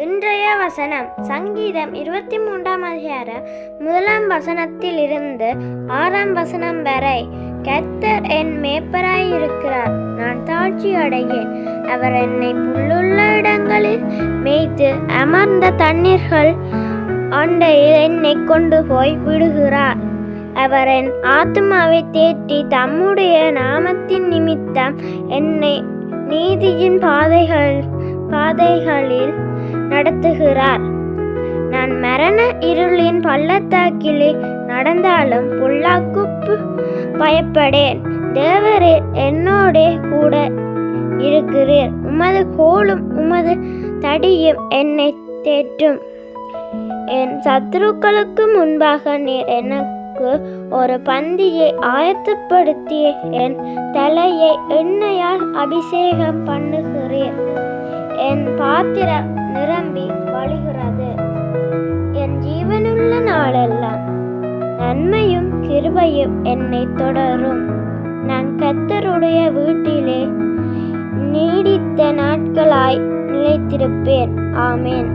இன்றைய வசனம் சங்கீதம் 23ஆம் அதிகாரம் 1ஆம் வசனத்தில் இருந்து 6ஆம் வசனம் வரை. கர்த்தர் என் மேய்ப்பராயிருக்கிறார், நான் தாழ்ச்சி அடையேன். அவர் என்னை புல்லுள்ள இடங்களில் மேய்த்து அமர்ந்த தண்ணீர்கள் அண்டையில் என்னை கொண்டு போய் விடுகிறார். அவர் என் ஆத்துமாவை தேற்றி தம்முடைய நாமத்தின் நிமித்தம் என்னை நீதியின் பாதைகளில் நடத்துகிறார். நான் மரண இருளின் பள்ளத்தாக்கிலே நடந்தாலும் பொல்லாப்புக்கு பயப்படேன். தேவரே என்னோடே கூட இருக்கிறீர். உமது கோலும் உமது தடியும் என்னை தேற்றும். என் சத்துருக்களுக்கு முன்பாக நீர் எனக்கு ஒரு பந்தியை ஆயத்தப்படுத்தி என் தலையை எண்ணெயால் அபிஷேகம் பண்ணுகிறீர். என் பாத்திரம் நிரம்பி வழிகிறது. என் ஜீவனுள்ள நாளெல்லாம் நன்மையும் கிருபையும் என்னை தொடரும். நான் கர்த்தருடைய வீட்டிலே நீடித்த நாட்களாய் நிலைத்திருப்பேன். ஆமேன்.